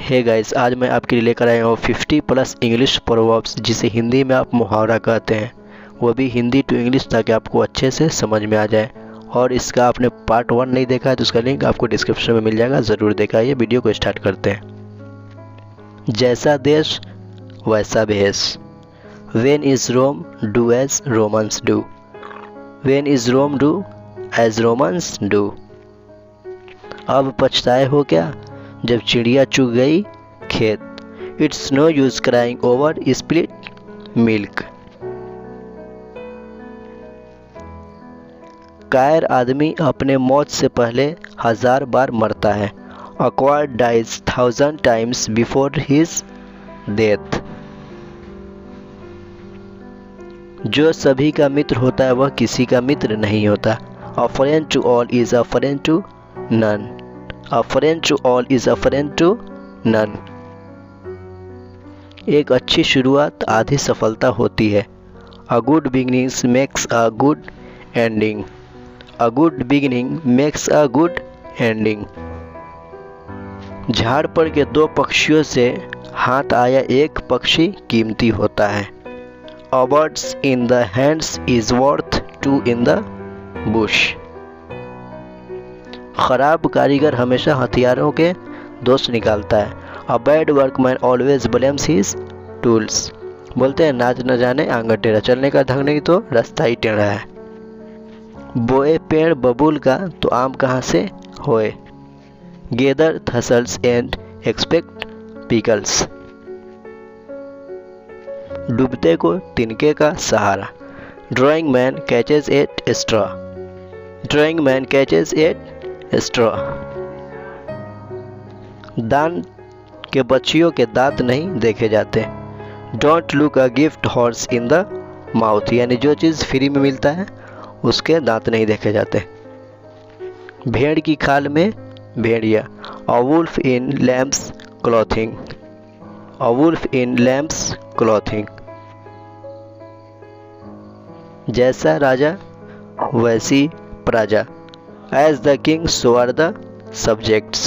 Hey guys, आज मैं आपके लिए लेकर आया हूँ 50+ इंग्लिश प्रोवर्ब्स, जिसे हिंदी में आप मुहावरा कहते हैं, वो भी हिंदी टू इंग्लिश, ताकि आपको अच्छे से समझ में आ जाए। और इसका आपने पार्ट 1 नहीं देखा है तो उसका लिंक आपको डिस्क्रिप्शन में मिल जाएगा, ज़रूर देखा। ये वीडियो को स्टार्ट करते हैं। जैसा देश वैसा भेष। When is Rome, do as Romans do. When is Rome, do as Romans do. अब पछताए हो क्या जब चिड़िया चुग गई खेत। It's no use crying over split milk. कायर आदमी अपने मौत से पहले 1000 बार मरता है। A coward dies 1000 times before his death. जो सभी का मित्र होता है वह किसी का मित्र नहीं होता। A friend to all is a friend to none. A friend to all is a friend to none. एक अच्छी शुरुआत आधी सफलता होती है। A good beginning makes a good ending. A good beginning makes a good ending. झाड़ पर के 2 पक्षियों से हाथ आया एक पक्षी कीमती होता है। A bird in the hands is worth 2 in the bush. खराब कारीगर हमेशा हथियारों के दोष निकालता है। A bad workman always blames his tools. बोलते हैं नाच न जाने आंगन टेढ़ा, चलने का ढंग नहीं तो रास्ता ही टेढ़ा है। बोए पेड़ बबूल का तो आम कहाँ से होए। Gather thistles and expect pickles. डूबते को तिनके का सहारा। Drowning man catches at straw. Drowning man catches at straw. दान के बच्चियों के दांत नहीं देखे जाते। Don't look a gift horse in the mouth, यानी जो चीज़ फ्री में मिलता है उसके दांत नहीं देखे जाते। भेड़ की खाल में भेड़िया। A wolf in lamb's clothing. A wolf in lamb's clothing. जैसा राजा वैसी प्रजा। As the king, so are the subjects.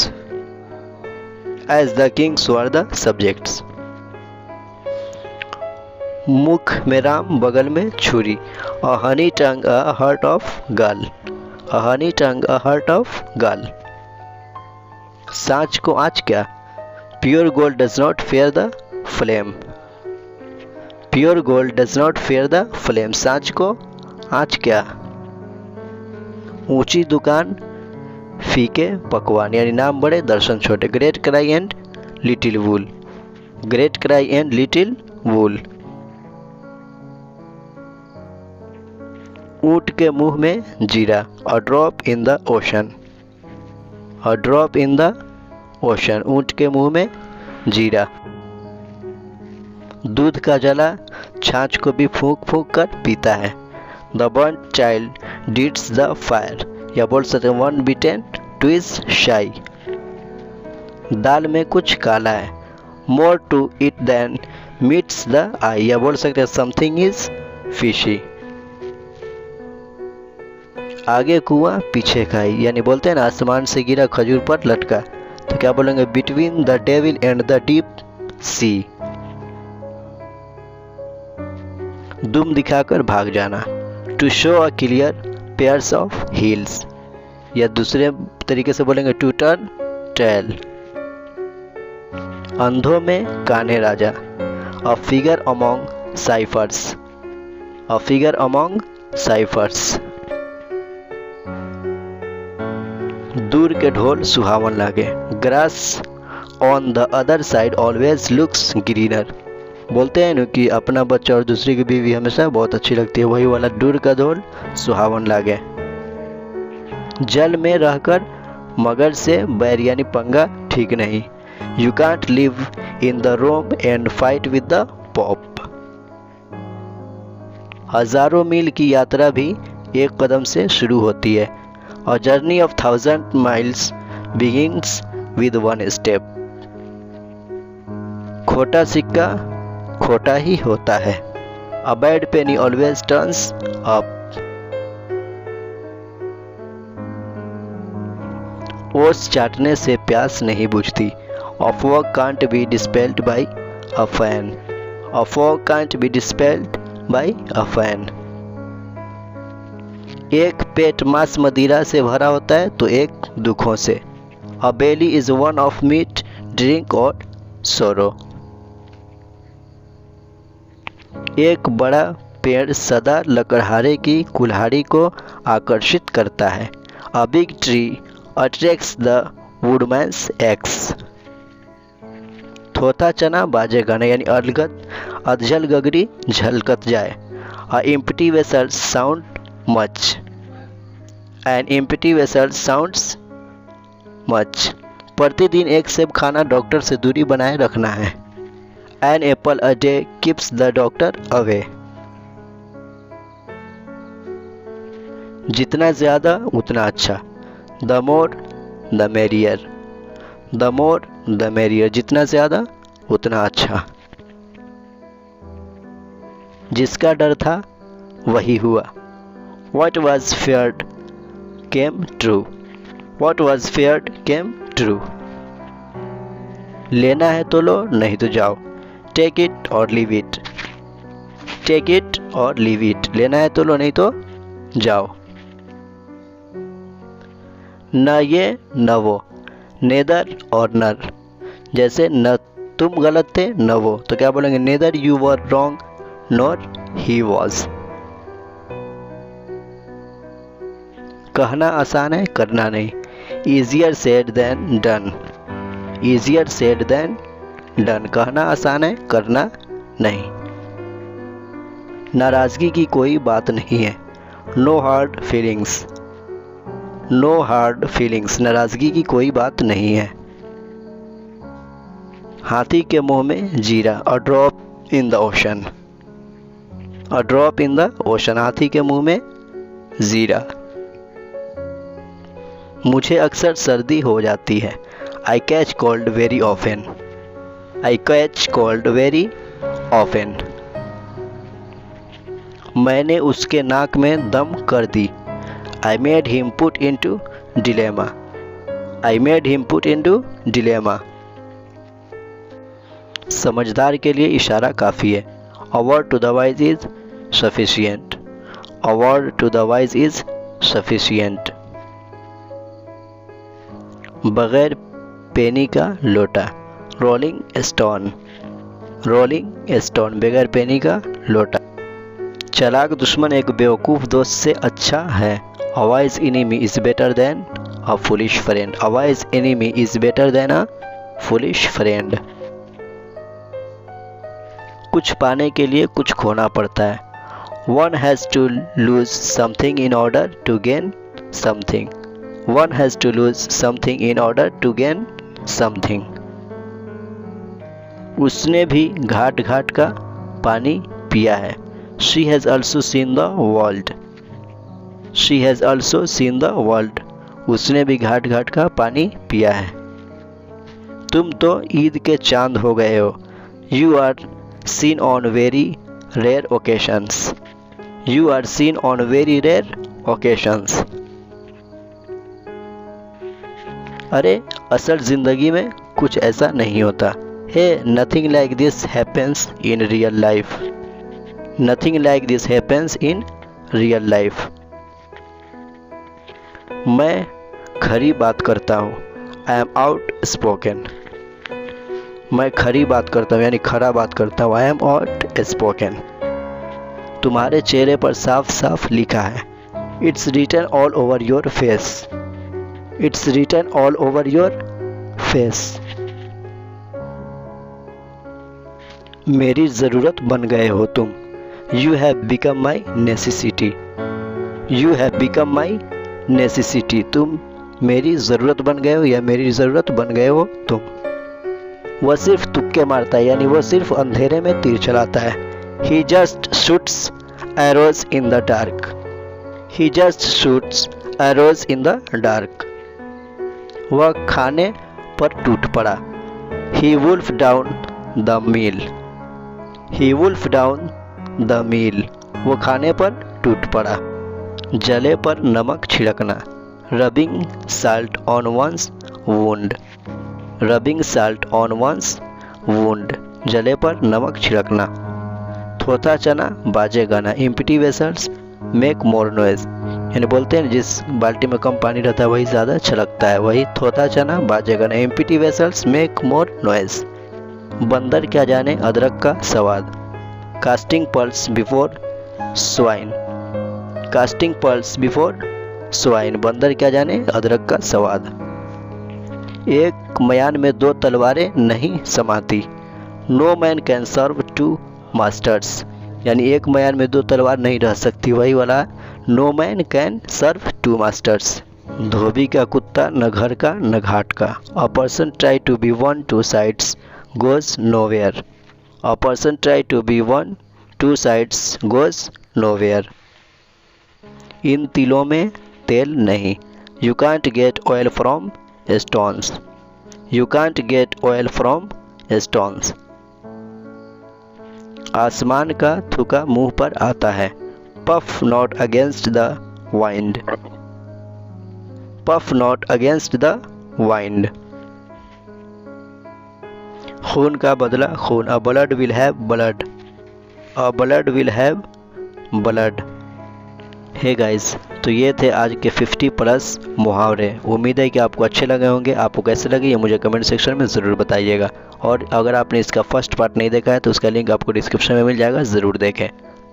As the king, so are the subjects. मुख में राम बगल में छुरी। A honey tongue a heart of gall. A honey tongue a heart of gall. सांच को आँच क्या। Pure gold does not fear the flame. Pure gold does not fear the flame. सांच को आँच क्या। ऊंची दुकान फीके पकवान, यानी नाम बड़े दर्शन छोटे। Great cry and little wool. Great cry and little wool. ऊंट के मुंह में जीरा। A drop in the ocean. A drop in the ocean. ऊंट के मुंह में जीरा। दूध का जला छाछ को भी फूंक फूंक कर पीता है। The burnt child dids the fire. या बोल सकते हैं one bitten two is shy. दाल में कुछ काला है। More to it than meets the eye. या बोल सकते हैं something is fishy. आगे कुआं पीछे खाई, यानी बोलते हैं ना आसमान से गिरा खजूर पर लटका, तो क्या बोलेंगे between the devil and the deep sea. दुम दिखाकर भाग जाना। To show a clear pairs of heels, या दूसरे तरीके से बोलेंगे टू टर्न टेल। अंधों में कान्हे राजा। A figure among ciphers. A figure among ciphers. दूर के ढोल सुहावन लागे। Grass on the other side always looks greener. बोलते हैं ना कि अपना बच्चा और दूसरी की बीवी हमेशा बहुत अच्छी लगती है, वही वाला दूर का ढोल सुहावन लागे। जल में रहकर मगर से बैर, यानी पंगा ठीक नहीं। You can't live in the Rome and fight with the pope. हजारों मील की यात्रा भी एक कदम से शुरू होती है। A journey of 1000 miles begins with 1 step. खोटा सिक्का खोटा ही होता है। A bad penny always turns up. ओस चाटने से प्यास नहीं बुझती। A fog can't be dispelled by a fan. A fog can't be dispelled by a fan. एक पेट मांस मदिरा से भरा होता है तो एक दुखों से. A belly is one of meat, drink or sorrow. एक बड़ा पेड़ सदा लकड़हारे की कुल्हाड़ी को आकर्षित करता है. A big tree attracts the woodman's axe. थोथा चना बाजे गाना यानी अलगत अधजल गगरी झलकत जाए. A empty vessel sound much. An empty vessel sounds much. प्रतिदिन एक सेब खाना डॉक्टर से दूरी बनाए रखना है. An apple a day keeps the doctor away. जितना ज़्यादा उतना अच्छा. The more the merrier. The more the merrier. जितना ज़्यादा उतना अच्छा. जिसका डर था वही हुआ. What was feared came true. What was feared came true. लेना है तो लो, नहीं तो जाओ. Take it or leave it. Take it or leave it. लेना है तो लो, नहीं तो जाओ. न ये न वो. नेदर और नर. जैसे न तुम गलत थे न वो, तो क्या बोलेंगे? Neither you were wrong nor he was. कहना आसान है, करना नहीं. Easier said than done. Easier said than done. कहना आसान है, करना नहीं. नाराजगी की कोई बात नहीं है. No hard feelings. No hard feelings. नाराजगी की कोई बात नहीं है. हाथी के मुंह में जीरा. A drop in the ocean. A drop in the ocean. हाथी के मुंह में जीरा. मुझे अक्सर सर्दी हो जाती है. I catch cold very often. I catch cold very often. मैंने उसके नाक में दम कर दी. I made him put into dilemma. I made him put into dilemma. समझदार के लिए इशारा काफ़ी है. A word to the wise is sufficient. A word to the wise is sufficient. बगैर पेनी का लोटा. Rolling stone. Rolling stone. बगैर पेनी का लोटा. चालाक दुश्मन एक बेवकूफ़ दोस्त से अच्छा है. A wise enemy is better than a foolish friend. A wise enemy is better than a foolish friend. कुछ पाने के लिए कुछ खोना पड़ता है. One has to lose something in order to gain something. One has to lose something in order to gain something. उसने भी घाट घाट का पानी पिया है. She has also seen the world. She has also seen the world. उसने भी घाट घाट का पानी पिया है. तुम तो ईद के चांद हो गए हो. You are seen on very rare occasions. You are seen on very rare occasions. अरे असल जिंदगी में कुछ ऐसा नहीं होता. Hey, nothing like this happens in real life. Nothing like this happens in real life. मैं खरी बात करता हूँ. I am outspoken. मैं खरी बात करता हूँ यानी खरा बात करता हूँ. I am outspoken. तुम्हारे चेहरे पर साफ साफ लिखा है. It's written all over your face. It's written all over your face. मेरी ज़रूरत बन गए हो तुम. You have become my necessity. You have become my necessity. तुम मेरी ज़रूरत बन गए हो या मेरी ज़रूरत बन गए हो तुम. वह सिर्फ तुक्के मारता है यानी वह सिर्फ अंधेरे में तीर चलाता है. He just shoots arrows in the dark. He just shoots arrows in the dark. वह खाने पर टूट पड़ा. He wolfed down the meal. He wolfed down the meal. वो खाने पर टूट पड़ा. जले पर नमक छिड़कना. Rubbing salt on one's wound. Rubbing salt on one's wound, जले पर नमक छिड़कना। थोथा चना बाजे गाना, empty vessels make more noise, यानी बोलते हैं जिस बाल्टी में कम पानी रहता है वही ज़्यादा छलकता है, वही थोथा चना बाजे गाना, empty vessels make more noise. बंदर क्या जाने अदरक का स्वाद, casting pearls before swine, casting pearls before swine, बंदर क्या जाने अदरक का स्वाद। एक मयान में दो तलवारें नहीं समाती, no man can serve two masters, यानी एक मयान में दो तलवार नहीं रह सकती, वही वाला no man can serve two masters. धोबी का कुत्ता न घर का न घाट का, a person try to be one two sides goes nowhere, a person try to be one two sides goes nowhere. इन तिलों में तेल नहीं, you can't get oil from stones, you can't get oil from stones. आसमान का थूका मुंह पर आता है, puff not against the wind, puff not against the wind. खून का बदला खून, a blood will have blood, a blood will have blood. Hey guys, तो ये थे आज के 50 प्लस मुहावरे। उम्मीद है कि आपको अच्छे लगे होंगे। आपको कैसे लगे ये मुझे कमेंट सेक्शन में ज़रूर बताइएगा। और अगर आपने इसका फर्स्ट पार्ट नहीं देखा है तो उसका लिंक आपको डिस्क्रिप्शन में मिल जाएगा, ज़रूर देखें।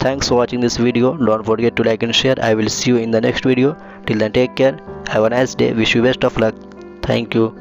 Thanks for watching this video, don't forget to like and share. I will see you in the next video. Till then take care, have a nice day, wish you best of luck. Thank you.